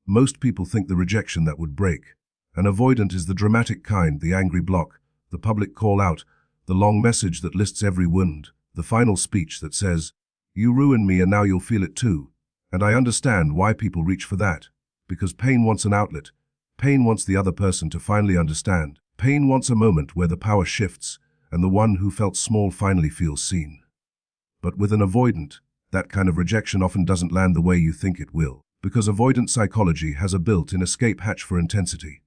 Most people think the rejection that would break. An avoidant is the dramatic kind, the angry block, the public call out, the long message that lists every wound, the final speech that says, "You ruined me and now you'll feel it too." And I understand why people reach for that. Because pain wants an outlet. Pain wants the other person to finally understand. Pain wants a moment where the power shifts and the one who felt small finally feels seen. But with an avoidant, that kind of rejection often doesn't land the way you think it will. Because avoidant psychology has a built-in escape hatch for intensity.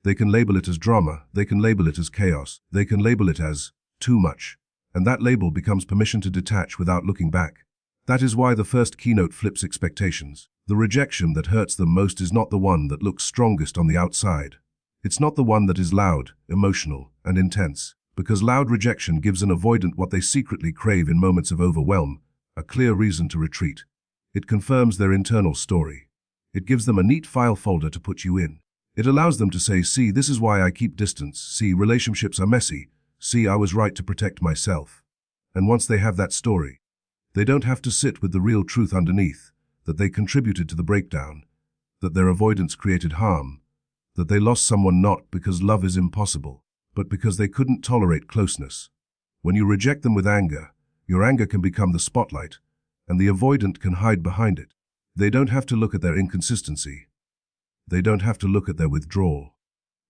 They can label it as drama, they can label it as chaos, they can label it as too much. And that label becomes permission to detach without looking back. That is why the first keynote flips expectations. The rejection that hurts them most is not the one that looks strongest on the outside. It's not the one that is loud, emotional, and intense. Because loud rejection gives an avoidant what they secretly crave in moments of overwhelm, a clear reason to retreat. It confirms their internal story. It gives them a neat file folder to put you in. It allows them to say, "See, this is why I keep distance. See, relationships are messy. See, I was right to protect myself." And once they have that story, they don't have to sit with the real truth underneath, that they contributed to the breakdown, that their avoidance created harm, that they lost someone not because love is impossible, but because they couldn't tolerate closeness. When you reject them with anger, your anger can become the spotlight, and the avoidant can hide behind it. They don't have to look at their inconsistency. They don't have to look at their withdrawal.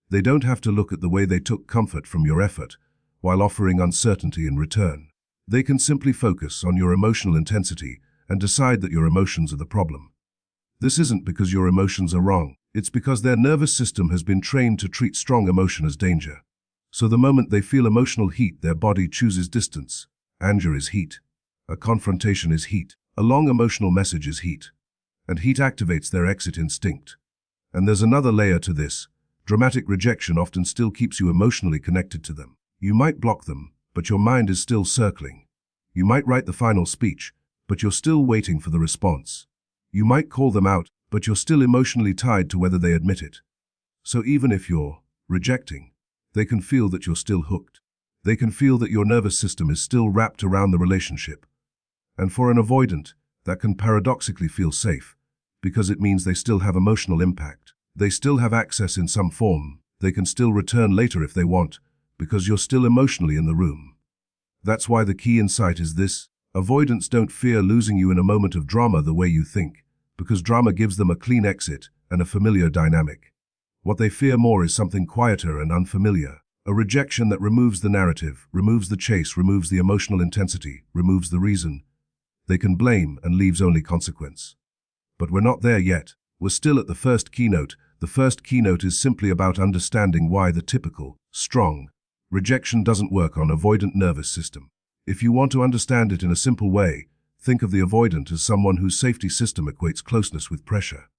They don't have to look at the way they took comfort from your effort while offering uncertainty in return. They can simply focus on your emotional intensity and decide that your emotions are the problem. This isn't because your emotions are wrong. It's because their nervous system has been trained to treat strong emotion as danger. So the moment they feel emotional heat, their body chooses distance. Anger is heat. A confrontation is heat. A long emotional message is heat. And heat activates their exit instinct. And there's another layer to this. Dramatic rejection often still keeps you emotionally connected to them. You might block them, but your mind is still circling. You might write the final speech, but you're still waiting for the response. You might call them out, but you're still emotionally tied to whether they admit it. So even if you're rejecting, they can feel that you're still hooked. They can feel that your nervous system is still wrapped around the relationship. And for an avoidant, that can paradoxically feel safe, because it means they still have emotional impact. They still have access in some form. They can still return later if they want, because you're still emotionally in the room. That's why the key insight is this. Avoidants don't fear losing you in a moment of drama the way you think, because drama gives them a clean exit and a familiar dynamic. What they fear more is something quieter and unfamiliar. A rejection that removes the narrative, removes the chase, removes the emotional intensity, removes the reason. They can blame and leaves only consequence. But we're not there yet. We're still at the first keynote. The first keynote is simply about understanding why the typical, strong, rejection doesn't work on avoidant nervous system. If you want to understand it in a simple way, think of the avoidant as someone whose safety system equates closeness with pressure.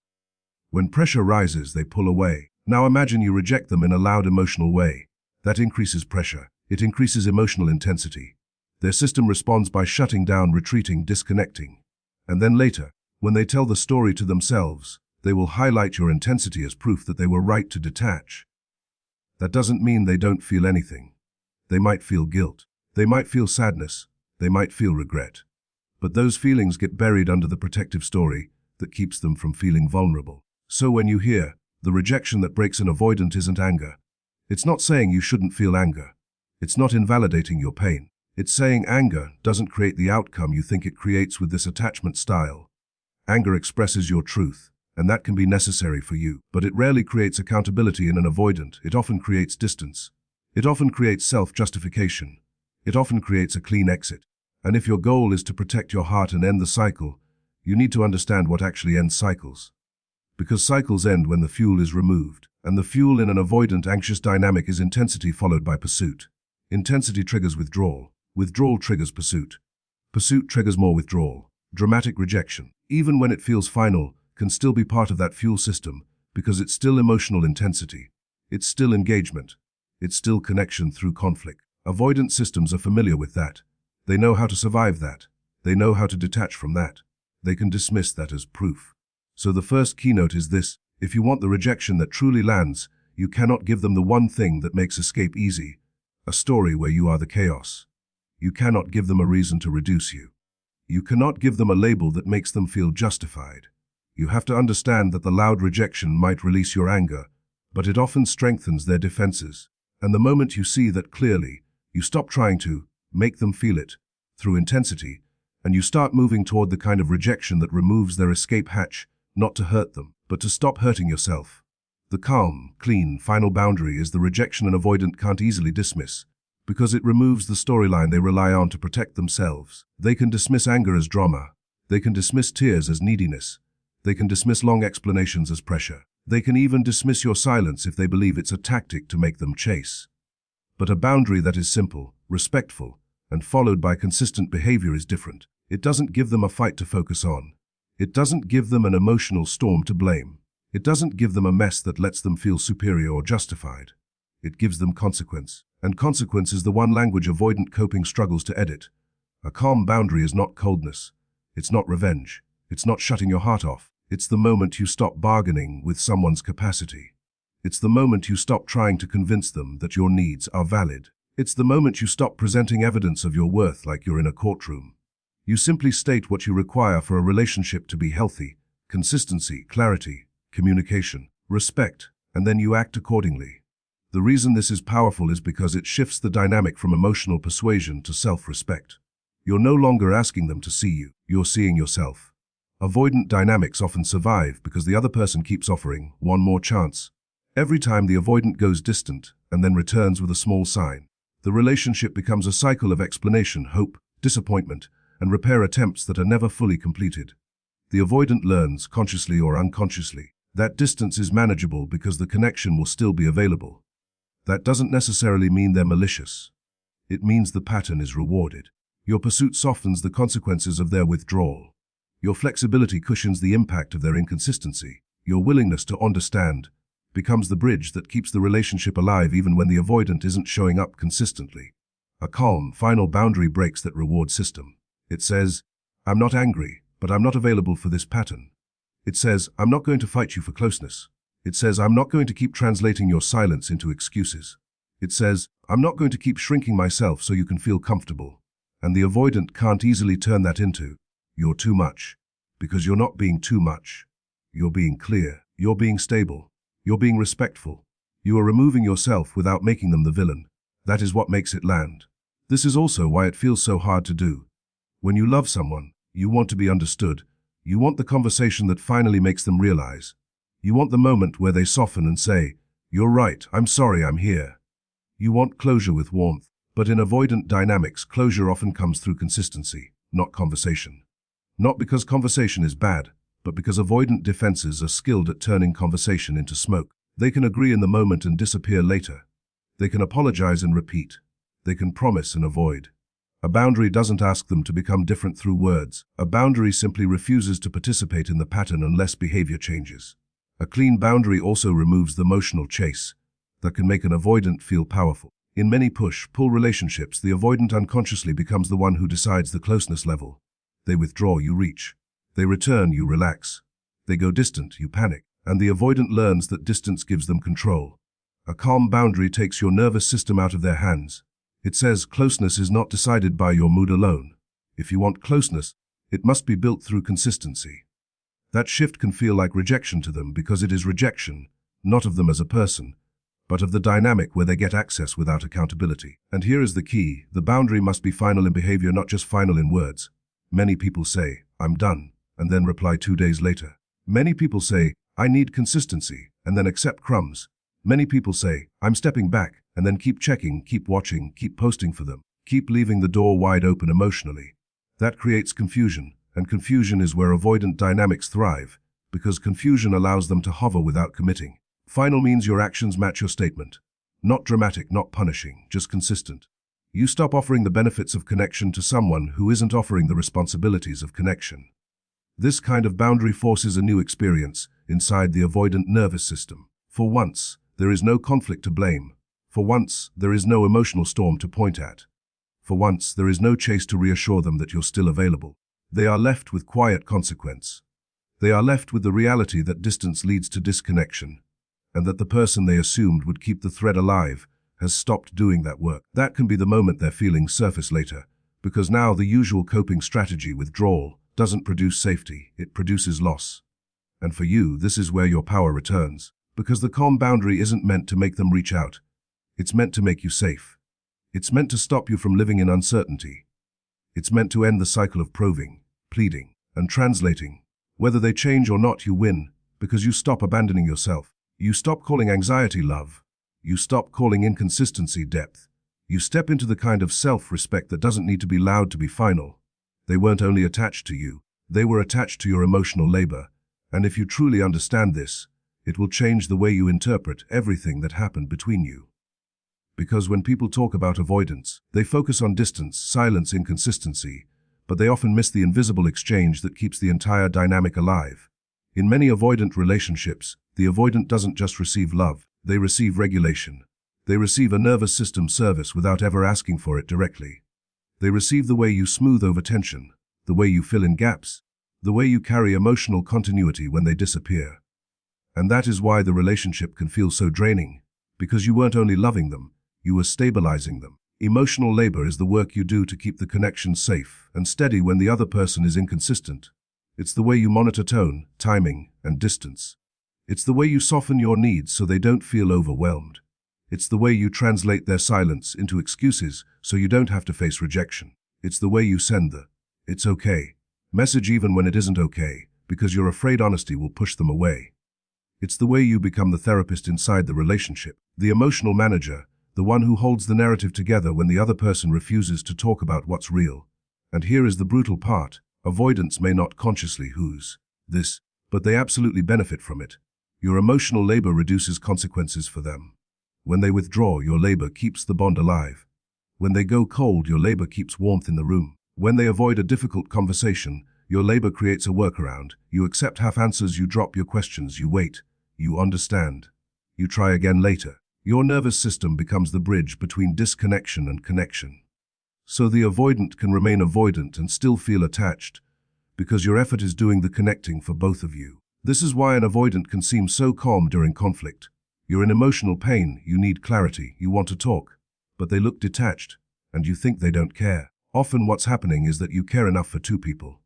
When pressure rises, they pull away. Now imagine you reject them in a loud emotional way. That increases pressure. It increases emotional intensity. Their system responds by shutting down, retreating, disconnecting. And then later, when they tell the story to themselves, they will highlight your intensity as proof that they were right to detach. That doesn't mean they don't feel anything. They might feel guilt. They might feel sadness. They might feel regret. But those feelings get buried under the protective story that keeps them from feeling vulnerable. So when you hear, the rejection that breaks an avoidant isn't anger, it's not saying you shouldn't feel anger. It's not invalidating your pain. It's saying anger doesn't create the outcome you think it creates with this attachment style. Anger expresses your truth, and that can be necessary for you, but it rarely creates accountability in an avoidant. It often creates distance. It often creates self-justification. It often creates a clean exit. And if your goal is to protect your heart and end the cycle, you need to understand what actually ends cycles. Because cycles end when the fuel is removed, and the fuel in an avoidant anxious dynamic is intensity followed by pursuit. Intensity triggers withdrawal. Withdrawal triggers pursuit. Pursuit triggers more withdrawal. Dramatic rejection, even when it feels final, can still be part of that fuel system because it's still emotional intensity. It's still engagement. It's still connection through conflict. Avoidant systems are familiar with that. They know how to survive that. They know how to detach from that. They can dismiss that as proof. So the first keynote is this: if you want the rejection that truly lands, you cannot give them the one thing that makes escape easy, a story where you are the chaos. You cannot give them a reason to reduce you. You cannot give them a label that makes them feel justified. You have to understand that the loud rejection might release your anger, but it often strengthens their defenses. And the moment you see that clearly, you stop trying to make them feel it through intensity, and you start moving toward the kind of rejection that removes their escape hatch, not to hurt them, but to stop hurting yourself. The calm, clean, final boundary is the rejection an avoidant can't easily dismiss, because it removes the storyline they rely on to protect themselves. They can dismiss anger as drama. They can dismiss tears as neediness. They can dismiss long explanations as pressure. They can even dismiss your silence if they believe it's a tactic to make them chase. But a boundary that is simple, respectful, and followed by consistent behavior is different. It doesn't give them a fight to focus on. It doesn't give them an emotional storm to blame. It doesn't give them a mess that lets them feel superior or justified. It gives them consequence. And consequence is the one language avoidant coping struggles to edit. A calm boundary is not coldness. It's not revenge. It's not shutting your heart off. It's the moment you stop bargaining with someone's capacity. It's the moment you stop trying to convince them that your needs are valid. It's the moment you stop presenting evidence of your worth like you're in a courtroom. You simply state what you require for a relationship to be healthy: consistency, clarity, communication, respect, and then you act accordingly. The reason this is powerful is because it shifts the dynamic from emotional persuasion to self-respect. You're no longer asking them to see you, you're seeing yourself. Avoidant dynamics often survive because the other person keeps offering one more chance. Every time the avoidant goes distant and then returns with a small sign, the relationship becomes a cycle of explanation, hope, disappointment, and repair attempts that are never fully completed. The avoidant learns, consciously or unconsciously, that distance is manageable because the connection will still be available. That doesn't necessarily mean they're malicious. It means the pattern is rewarded. Your pursuit softens the consequences of their withdrawal. Your flexibility cushions the impact of their inconsistency. Your willingness to understand becomes the bridge that keeps the relationship alive even when the avoidant isn't showing up consistently. A calm, final boundary breaks that reward system. It says, I'm not angry, but I'm not available for this pattern. It says, I'm not going to fight you for closeness. It says, I'm not going to keep translating your silence into excuses. It says, I'm not going to keep shrinking myself so you can feel comfortable. And the avoidant can't easily turn that into, you're too much. Because you're not being too much. You're being clear. You're being stable. You're being respectful. You are removing yourself without making them the villain. That is what makes it land. This is also why it feels so hard to do. When you love someone, you want to be understood. You want the conversation that finally makes them realize. You want the moment where they soften and say, you're right, I'm sorry, I'm here. You want closure with warmth. But in avoidant dynamics, closure often comes through consistency, not conversation. Not because conversation is bad, but because avoidant defenses are skilled at turning conversation into smoke. They can agree in the moment and disappear later. They can apologize and repeat. They can promise and avoid. A boundary doesn't ask them to become different through words. A boundary simply refuses to participate in the pattern unless behavior changes. A clean boundary also removes the emotional chase that can make an avoidant feel powerful. In many push-pull relationships, the avoidant unconsciously becomes the one who decides the closeness level. They withdraw, you reach. They return, you relax. They go distant, you panic. And the avoidant learns that distance gives them control. A calm boundary takes your nervous system out of their hands. It says closeness is not decided by your mood alone. If you want closeness, it must be built through consistency. That shift can feel like rejection to them because it is rejection, not of them as a person, but of the dynamic where they get access without accountability. And here is the key: the boundary must be final in behavior, not just final in words. Many people say, I'm done, and then reply 2 days later. Many people say, I need consistency, and then accept crumbs. Many people say, I'm stepping back, and then keep checking, keep watching, keep posting for them, keep leaving the door wide open emotionally. That creates confusion, and confusion is where avoidant dynamics thrive, because confusion allows them to hover without committing. Final means your actions match your statement. Not dramatic, not punishing, just consistent. You stop offering the benefits of connection to someone who isn't offering the responsibilities of connection. This kind of boundary forces a new experience inside the avoidant nervous system. For once, there is no conflict to blame. For once, there is no emotional storm to point at. For once, there is no chase to reassure them that you're still available. They are left with quiet consequence. They are left with the reality that distance leads to disconnection, and that the person they assumed would keep the thread alive has stopped doing that work. That can be the moment their feelings surface later, because now the usual coping strategy, withdrawal, doesn't produce safety, it produces loss. And for you, this is where your power returns. Because the calm boundary isn't meant to make them reach out. It's meant to make you safe. It's meant to stop you from living in uncertainty. It's meant to end the cycle of probing, pleading, and translating. Whether they change or not, you win, because you stop abandoning yourself. You stop calling anxiety love. You stop calling inconsistency depth. You step into the kind of self-respect that doesn't need to be loud to be final. They weren't only attached to you, they were attached to your emotional labor. And if you truly understand this, it will change the way you interpret everything that happened between you. Because when people talk about avoidance, they focus on distance, silence, inconsistency, but they often miss the invisible exchange that keeps the entire dynamic alive. In many avoidant relationships, the avoidant doesn't just receive love, they receive regulation. They receive a nervous system service without ever asking for it directly. They receive the way you smooth over tension, the way you fill in gaps, the way you carry emotional continuity when they disappear. And that is why the relationship can feel so draining, because you weren't only loving them, you were stabilizing them. Emotional labor is the work you do to keep the connection safe and steady when the other person is inconsistent. It's the way you monitor tone, timing, and distance. It's the way you soften your needs so they don't feel overwhelmed. It's the way you translate their silence into excuses so you don't have to face rejection. It's the way you send the "it's okay" message even when it isn't okay, because you're afraid honesty will push them away. It's the way you become the therapist inside the relationship, the emotional manager, the one who holds the narrative together when the other person refuses to talk about what's real. And here is the brutal part: avoidants may not consciously choose this, but they absolutely benefit from it. Your emotional labor reduces consequences for them. When they withdraw, your labor keeps the bond alive. When they go cold, your labor keeps warmth in the room. When they avoid a difficult conversation, your labor creates a workaround. You accept half answers, you drop your questions, you wait, you understand. You try again later. Your nervous system becomes the bridge between disconnection and connection. So the avoidant can remain avoidant and still feel attached, because your effort is doing the connecting for both of you. This is why an avoidant can seem so calm during conflict. You're in emotional pain, you need clarity, you want to talk, but they look detached, and you think they don't care. Often what's happening is that you care enough for two people.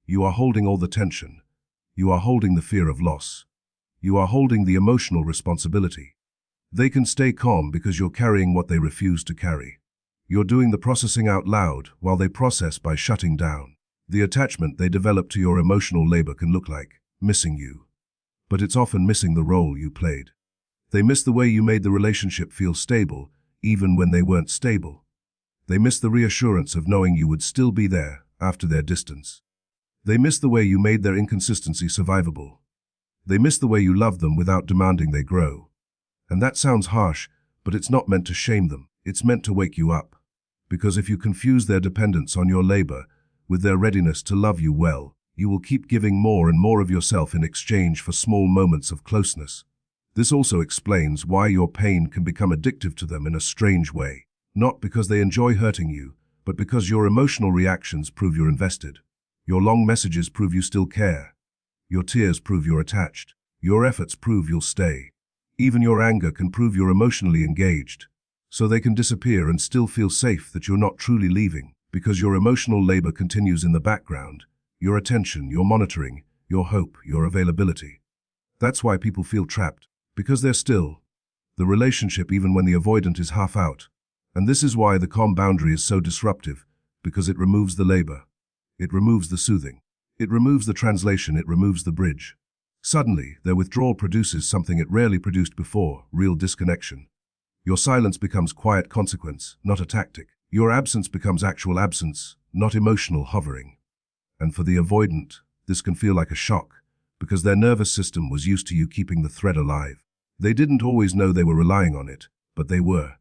You are holding all the tension. You are holding the fear of loss. You are holding the emotional responsibility. They can stay calm because you're carrying what they refuse to carry. You're doing the processing out loud while they process by shutting down. The attachment they develop to your emotional labor can look like missing you, but it's often missing the role you played. They miss the way you made the relationship feel stable, even when they weren't stable. They miss the reassurance of knowing you would still be there after their distance. They miss the way you made their inconsistency survivable. They miss the way you loved them without demanding they grow. And that sounds harsh, but it's not meant to shame them. It's meant to wake you up. Because if you confuse their dependence on your labor with their readiness to love you well, you will keep giving more and more of yourself in exchange for small moments of closeness. This also explains why your pain can become addictive to them in a strange way. Not because they enjoy hurting you, but because your emotional reactions prove you're invested. Your long messages prove you still care. Your tears prove you're attached. Your efforts prove you'll stay. Even your anger can prove you're emotionally engaged. So they can disappear and still feel safe that you're not truly leaving, because your emotional labor continues in the background. Your attention, your monitoring, your hope, your availability. That's why people feel trapped, because they're still the relationship even when the avoidant is half out. And this is why the calm boundary is so disruptive, because it removes the labor. It removes the soothing. It removes the translation. It removes the bridge. Suddenly, their withdrawal produces something it rarely produced before: real disconnection. Your silence becomes quiet consequence, not a tactic. Your absence becomes actual absence, not emotional hovering. And for the avoidant, this can feel like a shock, because their nervous system was used to you keeping the thread alive. They didn't always know they were relying on it, but they were.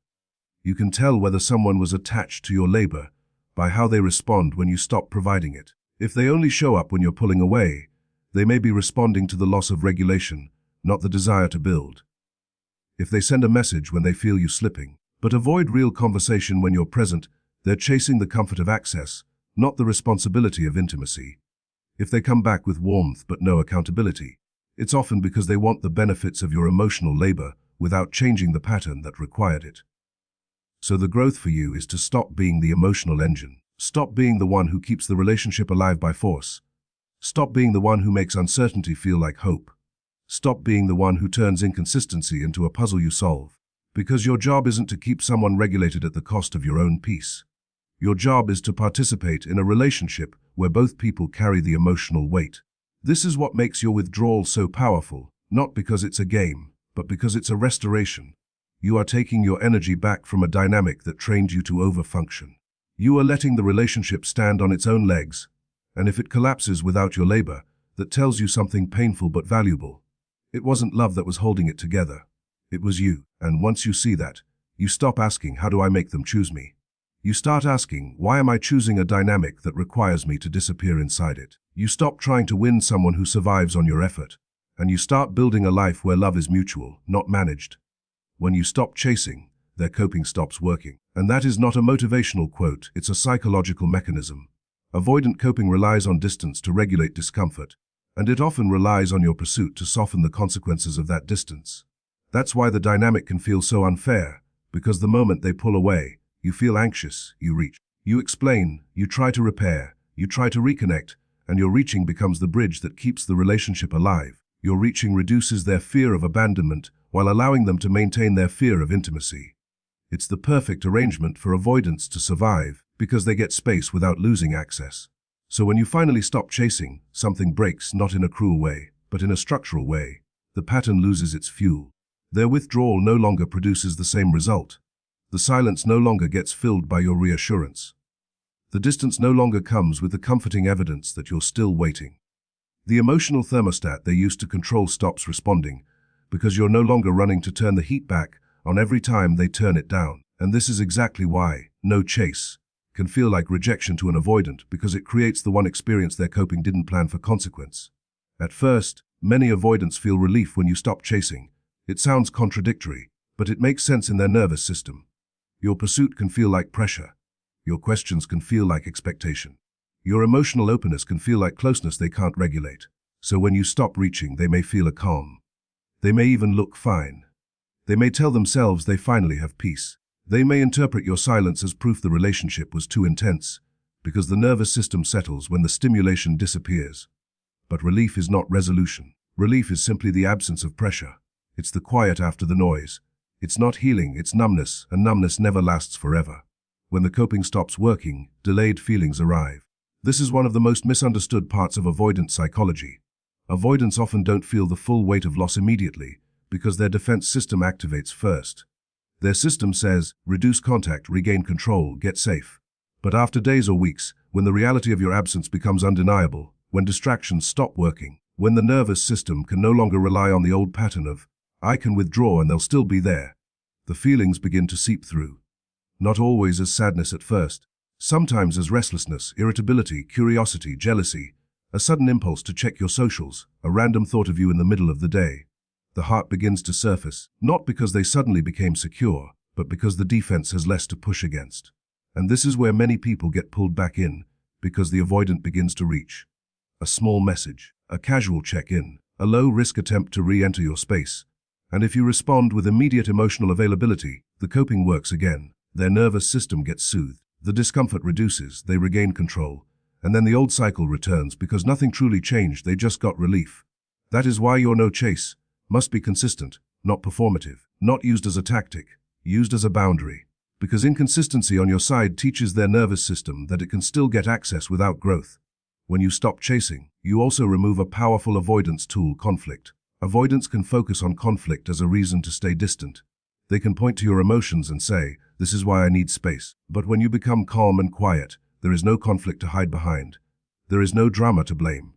You can tell whether someone was attached to your labor by how they respond when you stop providing it. If they only show up when you're pulling away, they may be responding to the loss of regulation, not the desire to build. If they send a message when they feel you slipping, but avoid real conversation when you're present, they're chasing the comfort of access, not the responsibility of intimacy. If they come back with warmth but no accountability, it's often because they want the benefits of your emotional labor without changing the pattern that required it. So the growth for you is to stop being the emotional engine. Stop being the one who keeps the relationship alive by force. Stop being the one who makes uncertainty feel like hope. Stop being the one who turns inconsistency into a puzzle you solve. Because your job isn't to keep someone regulated at the cost of your own peace. Your job is to participate in a relationship where both people carry the emotional weight. This is what makes your withdrawal so powerful, not because it's a game, but because it's a restoration. You are taking your energy back from a dynamic that trained you to overfunction. You are letting the relationship stand on its own legs, and if it collapses without your labor, that tells you something painful but valuable. It wasn't love that was holding it together. It was you, and once you see that, you stop asking, how do I make them choose me? You start asking, why am I choosing a dynamic that requires me to disappear inside it? You stop trying to win someone who survives on your effort, and you start building a life where love is mutual, not managed. When you stop chasing, their coping stops working. And that is not a motivational quote, it's a psychological mechanism. Avoidant coping relies on distance to regulate discomfort, and it often relies on your pursuit to soften the consequences of that distance. That's why the dynamic can feel so unfair, because the moment they pull away, you feel anxious, you reach. You explain, you try to repair, you try to reconnect, and your reaching becomes the bridge that keeps the relationship alive. Your reaching reduces their fear of abandonment while allowing them to maintain their fear of intimacy. It's the perfect arrangement for avoidants to survive because they get space without losing access. So when you finally stop chasing, something breaks, not in a cruel way, but in a structural way. The pattern loses its fuel. Their withdrawal no longer produces the same result. The silence no longer gets filled by your reassurance. The distance no longer comes with the comforting evidence that you're still waiting. The emotional thermostat they used to control stops responding because you're no longer running to turn the heat back on every time they turn it down. And this is exactly why no chase can feel like rejection to an avoidant, because it creates the one experience their coping didn't plan for consequence. At first, many avoidants feel relief when you stop chasing. It sounds contradictory, but it makes sense in their nervous system. Your pursuit can feel like pressure. Your questions can feel like expectation. Your emotional openness can feel like closeness they can't regulate. So when you stop reaching, they may feel a calm. They may even look fine. They may tell themselves they finally have peace. They may interpret your silence as proof the relationship was too intense, because the nervous system settles when the stimulation disappears. But relief is not resolution. Relief is simply the absence of pressure. It's the quiet after the noise. It's not healing, it's numbness, and numbness never lasts forever. When the coping stops working, delayed feelings arrive. This is one of the most misunderstood parts of avoidant psychology. Avoidants often don't feel the full weight of loss immediately, because their defense system activates first. Their system says, reduce contact, regain control, get safe. But after days or weeks, when the reality of your absence becomes undeniable, when distractions stop working, when the nervous system can no longer rely on the old pattern of, I can withdraw and they'll still be there, the feelings begin to seep through. Not always as sadness at first, sometimes as restlessness, irritability, curiosity, jealousy, a sudden impulse to check your socials, a random thought of you in the middle of the day. The heart begins to surface, not because they suddenly became secure, but because the defense has less to push against. And this is where many people get pulled back in, because the avoidant begins to reach. A small message, a casual check-in, a low-risk attempt to re-enter your space. And if you respond with immediate emotional availability, the coping works again. Their nervous system gets soothed, the discomfort reduces, they regain control, and then the old cycle returns because nothing truly changed, they just got relief. That is why your no chase must be consistent, not performative, not used as a tactic, used as a boundary. Because inconsistency on your side teaches their nervous system that it can still get access without growth. When you stop chasing, you also remove a powerful avoidance tool, conflict. Avoidants can focus on conflict as a reason to stay distant. They can point to your emotions and say, this is why I need space. But when you become calm and quiet, there is no conflict to hide behind. There is no drama to blame.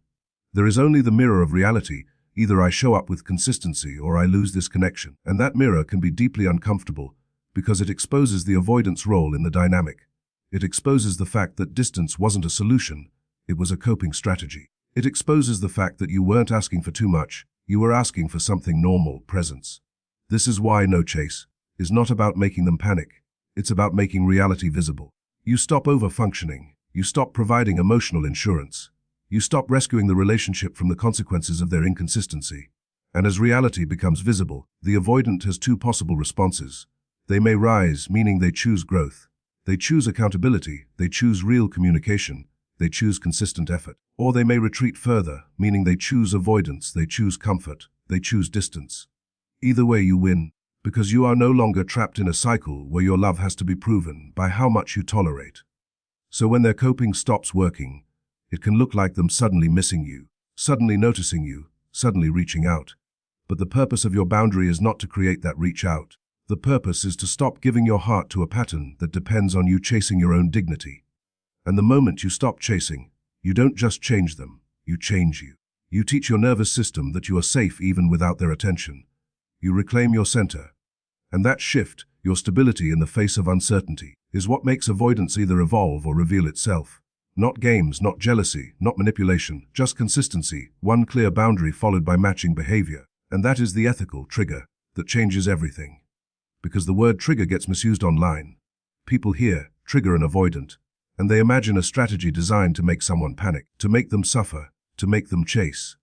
There is only the mirror of reality. Either I show up with consistency or I lose this connection. And that mirror can be deeply uncomfortable because it exposes the avoidance role in the dynamic. It exposes the fact that distance wasn't a solution, it was a coping strategy. It exposes the fact that you weren't asking for too much, you were asking for something normal, presence. This is why no chase is not about making them panic. It's about making reality visible. You stop over-functioning. You stop providing emotional insurance. You stop rescuing the relationship from the consequences of their inconsistency. And as reality becomes visible, the avoidant has two possible responses. They may rise, meaning they choose growth. They choose accountability. They choose real communication. they choose consistent effort. Or they may retreat further, meaning they choose avoidance, they choose comfort, they choose distance. Either way you win, because you are no longer trapped in a cycle where your love has to be proven by how much you tolerate. So when their coping stops working, it can look like them suddenly missing you, suddenly noticing you, suddenly reaching out. But the purpose of your boundary is not to create that reach out. The purpose is to stop giving your heart to a pattern that depends on you chasing your own dignity. And the moment you stop chasing, you don't just change them, you change you. You teach your nervous system that you are safe even without their attention. You reclaim your center. And that shift, your stability in the face of uncertainty, is what makes avoidance either evolve or reveal itself. Not games, not jealousy, not manipulation, just consistency, one clear boundary followed by matching behavior. And that is the ethical trigger that changes everything. Because the word trigger gets misused online. People hear trigger and avoidant, and they imagine a strategy designed to make someone panic, to make them suffer, to make them chase.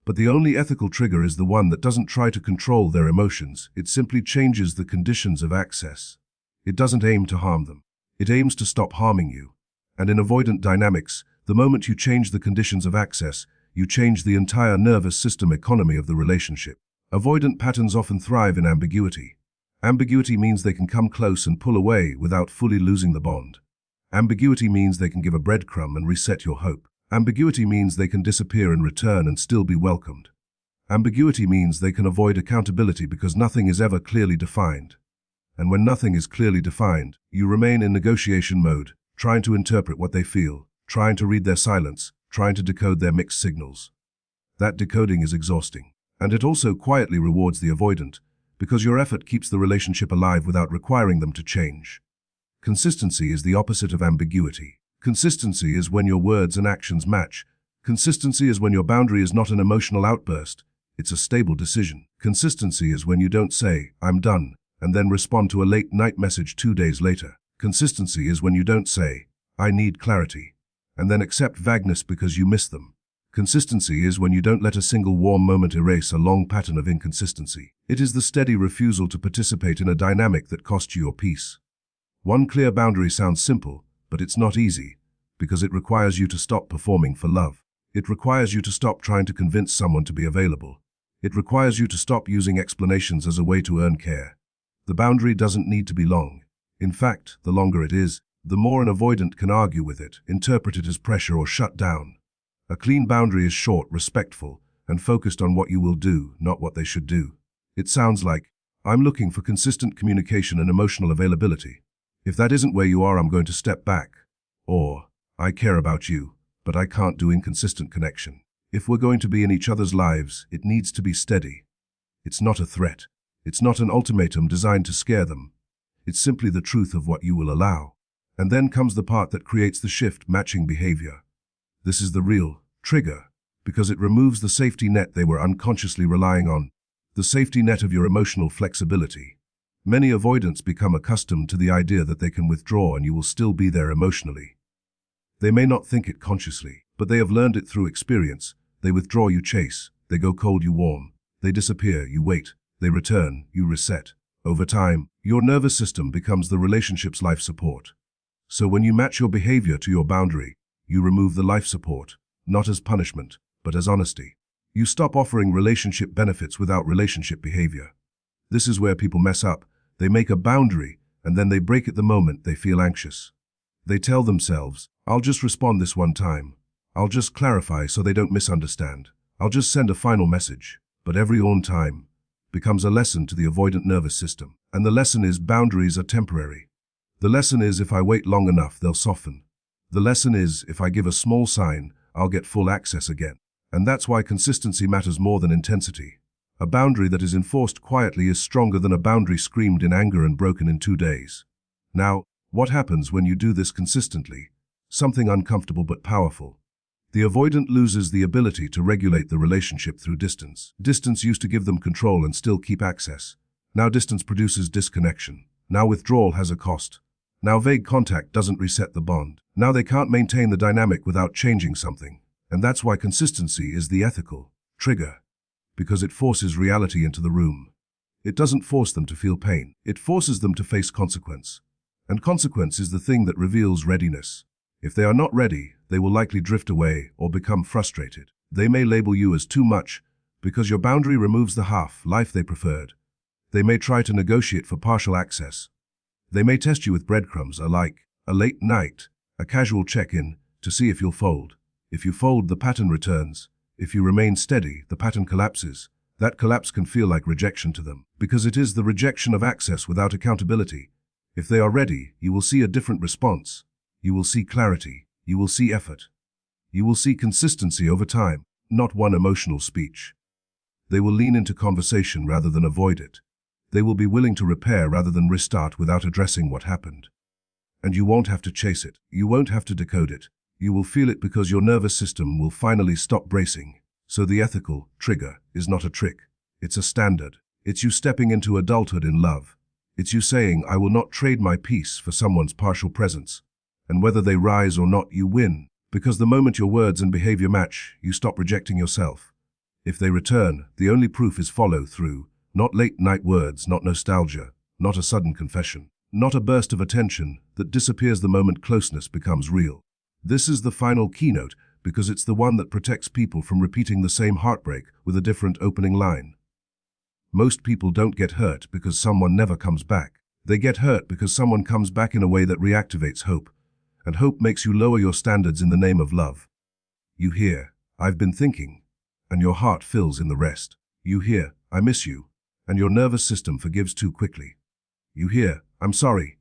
But the only ethical trigger is the one that doesn't try to control their emotions. It simply changes the conditions of access. It doesn't aim to harm them. It aims to stop harming you. And in avoidant dynamics, the moment you change the conditions of access, you change the entire nervous system economy of the relationship. Avoidant patterns often thrive in ambiguity. Ambiguity means they can come close and pull away without fully losing the bond. Ambiguity means they can give a breadcrumb and reset your hope. Ambiguity means they can disappear in return and still be welcomed. Ambiguity means they can avoid accountability because nothing is ever clearly defined. And when nothing is clearly defined, you remain in negotiation mode, trying to interpret what they feel, trying to read their silence, trying to decode their mixed signals. That decoding is exhausting. And it also quietly rewards the avoidant, because your effort keeps the relationship alive without requiring them to change. Consistency is the opposite of ambiguity. Consistency is when your words and actions match. Consistency is when your boundary is not an emotional outburst, it's a stable decision. Consistency is when you don't say, "I'm done," and then respond to a late-night message 2 days later. Consistency is when you don't say, "I need clarity," and then accept vagueness because you miss them. Consistency is when you don't let a single warm moment erase a long pattern of inconsistency. It is the steady refusal to participate in a dynamic that costs you your peace. One clear boundary sounds simple, but it's not easy, because it requires you to stop performing for love. It requires you to stop trying to convince someone to be available. It requires you to stop using explanations as a way to earn care. The boundary doesn't need to be long. In fact, the longer it is, the more an avoidant can argue with it, interpret it as pressure or shut down. A clean boundary is short, respectful, and focused on what you will do, not what they should do. It sounds like, "I'm looking for consistent communication and emotional availability. If that isn't where you are, I'm going to step back." Or, "I care about you, but I can't do inconsistent connection." If we're going to be in each other's lives, it needs to be steady. It's not a threat. It's not an ultimatum designed to scare them. It's simply the truth of what you will allow. And then comes the part that creates the shift, matching behavior. This is the real trigger, because it removes the safety net they were unconsciously relying on, the safety net of your emotional flexibility. Many avoidants become accustomed to the idea that they can withdraw and you will still be there emotionally. They may not think it consciously, but they have learned it through experience. They withdraw, you chase. They go cold, you warm. They disappear, you wait. They return, you reset. Over time, your nervous system becomes the relationship's life support. So when you match your behavior to your boundary, you remove the life support, not as punishment, but as honesty. You stop offering relationship benefits without relationship behavior. This is where people mess up. They make a boundary, and then they break it the moment they feel anxious. They tell themselves, "I'll just respond this one time. I'll just clarify so they don't misunderstand. I'll just send a final message." But every on time becomes a lesson to the avoidant nervous system. And the lesson is boundaries are temporary. The lesson is if I wait long enough, they'll soften. The lesson is if I give a small sign, I'll get full access again. And that's why consistency matters more than intensity. A boundary that is enforced quietly is stronger than a boundary screamed in anger and broken in 2 days. Now, what happens when you do this consistently? Something uncomfortable but powerful. The avoidant loses the ability to regulate the relationship through distance. Distance used to give them control and still keep access. Now distance produces disconnection. Now withdrawal has a cost. Now vague contact doesn't reset the bond. Now they can't maintain the dynamic without changing something. And that's why consistency is the ethical trigger. Because it forces reality into the room. It doesn't force them to feel pain. It forces them to face consequence. And consequence is the thing that reveals readiness. If they are not ready, they will likely drift away or become frustrated. They may label you as too much because your boundary removes the half-life they preferred. They may try to negotiate for partial access. They may test you with breadcrumbs, like a late night, a casual check-in, to see if you'll fold. If you fold, the pattern returns. If you remain steady, the pattern collapses. That collapse can feel like rejection to them, because it is the rejection of access without accountability. If they are ready, you will see a different response. You will see clarity. You will see effort. You will see consistency over time, not one emotional speech. They will lean into conversation rather than avoid it. They will be willing to repair rather than restart without addressing what happened. And you won't have to chase it. You won't have to decode it. You will feel it because your nervous system will finally stop bracing. So the ethical trigger is not a trick. It's a standard. It's you stepping into adulthood in love. It's you saying, I will not trade my peace for someone's partial presence. And whether they rise or not, you win. Because the moment your words and behavior match, you stop rejecting yourself. If they return, the only proof is follow through. Not late-night words, not nostalgia, not a sudden confession, not a burst of attention that disappears the moment closeness becomes real. This is the final keynote because it's the one that protects people from repeating the same heartbreak with a different opening line. Most people don't get hurt because someone never comes back. They get hurt because someone comes back in a way that reactivates hope, and hope makes you lower your standards in the name of love. You hear, I've been thinking, and your heart fills in the rest. You hear, I miss you, and your nervous system forgives too quickly. You hear, I'm sorry,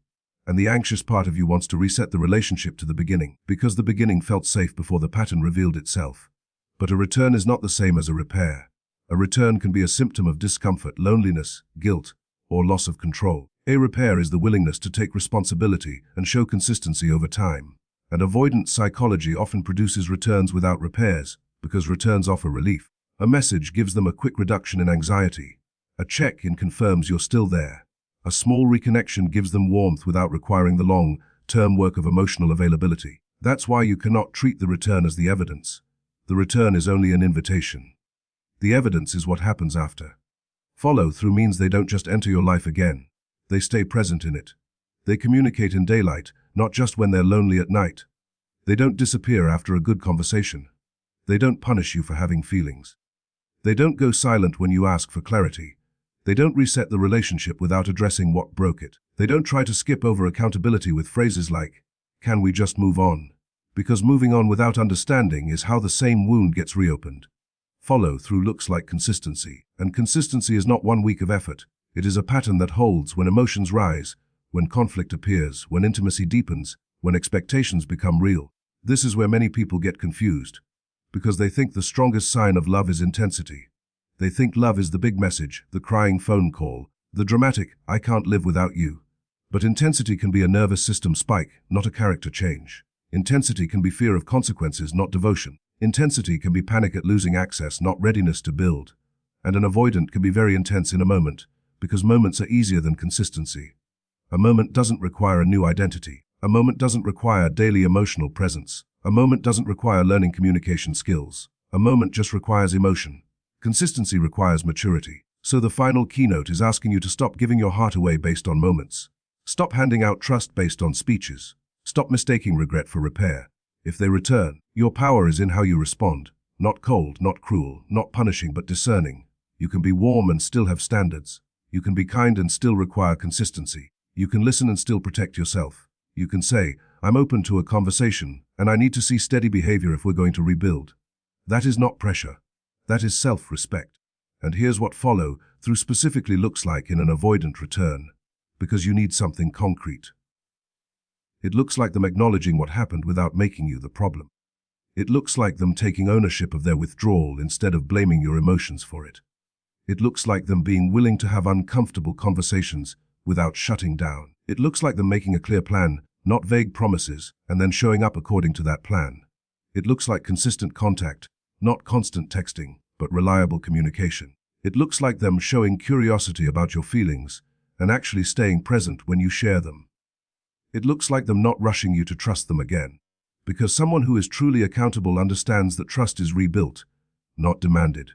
and the anxious part of you wants to reset the relationship to the beginning, because the beginning felt safe before the pattern revealed itself. But a return is not the same as a repair. A return can be a symptom of discomfort, loneliness, guilt, or loss of control. A repair is the willingness to take responsibility and show consistency over time. And avoidant psychology often produces returns without repairs, because returns offer relief. A message gives them a quick reduction in anxiety. A check-in confirms you're still there. A small reconnection gives them warmth without requiring the long-term work of emotional availability. That's why you cannot treat the return as the evidence. The return is only an invitation. The evidence is what happens after. Follow-through means they don't just enter your life again. They stay present in it. They communicate in daylight, not just when they're lonely at night. They don't disappear after a good conversation. They don't punish you for having feelings. They don't go silent when you ask for clarity. They don't reset the relationship without addressing what broke it. They don't try to skip over accountability with phrases like, can we just move on? Because moving on without understanding is how the same wound gets reopened. Follow-through looks like consistency, and consistency is not 1 week of effort. It is a pattern that holds when emotions rise, when conflict appears, when intimacy deepens, when expectations become real. This is where many people get confused, because they think the strongest sign of love is intensity. They think love is the big message, the crying phone call, the dramatic, I can't live without you. But intensity can be a nervous system spike, not a character change. Intensity can be fear of consequences, not devotion. Intensity can be panic at losing access, not readiness to build. And an avoidant can be very intense in a moment, because moments are easier than consistency. A moment doesn't require a new identity. A moment doesn't require daily emotional presence. A moment doesn't require learning communication skills. A moment just requires emotion. Consistency requires maturity. So the final keynote is asking you to stop giving your heart away based on moments. Stop handing out trust based on speeches. Stop mistaking regret for repair. If they return, your power is in how you respond. Not cold, not cruel, not punishing, but discerning. You can be warm and still have standards. You can be kind and still require consistency. You can listen and still protect yourself. You can say, I'm open to a conversation, and I need to see steady behavior if we're going to rebuild. That is not pressure. That is self-respect. And here's what follow-through specifically looks like in an avoidant return, because you need something concrete. It looks like them acknowledging what happened without making you the problem. It looks like them taking ownership of their withdrawal instead of blaming your emotions for it. It looks like them being willing to have uncomfortable conversations without shutting down. It looks like them making a clear plan, not vague promises, and then showing up according to that plan. It looks like consistent contact, not constant texting, but reliable communication. It looks like them showing curiosity about your feelings and actually staying present when you share them. It looks like them not rushing you to trust them again, because someone who is truly accountable understands that trust is rebuilt, not demanded.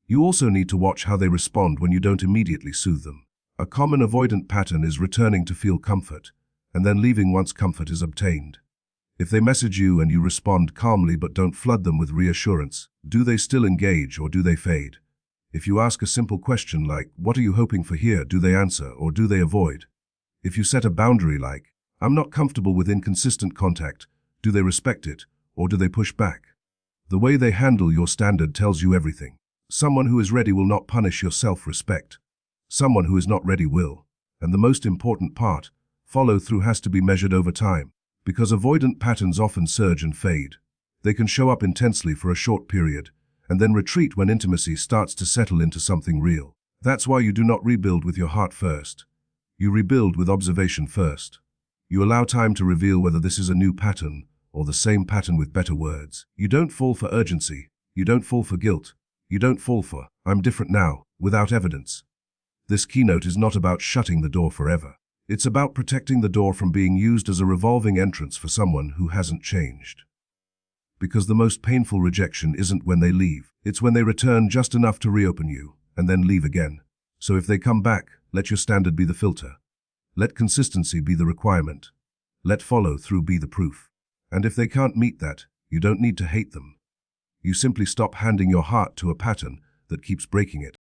You also need to watch how they respond when you don't immediately soothe them. A common avoidant pattern is returning to feel comfort, and then leaving once comfort is obtained. If they message you and you respond calmly but don't flood them with reassurance, do they still engage or do they fade? If you ask a simple question like, "What are you hoping for here?" do they answer or do they avoid? If you set a boundary like, "I'm not comfortable with inconsistent contact," do they respect it or do they push back? The way they handle your standard tells you everything. Someone who is ready will not punish your self-respect. Someone who is not ready will. And the most important part, follow-through has to be measured over time. Because avoidant patterns often surge and fade. They can show up intensely for a short period, and then retreat when intimacy starts to settle into something real. That's why you do not rebuild with your heart first. You rebuild with observation first. You allow time to reveal whether this is a new pattern, or the same pattern with better words. You don't fall for urgency. You don't fall for guilt. You don't fall for, "I'm different now," without evidence. This keynote is not about shutting the door forever. It's about protecting the door from being used as a revolving entrance for someone who hasn't changed. Because the most painful rejection isn't when they leave, it's when they return just enough to reopen you, and then leave again. So if they come back, let your standard be the filter. Let consistency be the requirement. Let follow-through be the proof. And if they can't meet that, you don't need to hate them. You simply stop handing your heart to a pattern that keeps breaking it.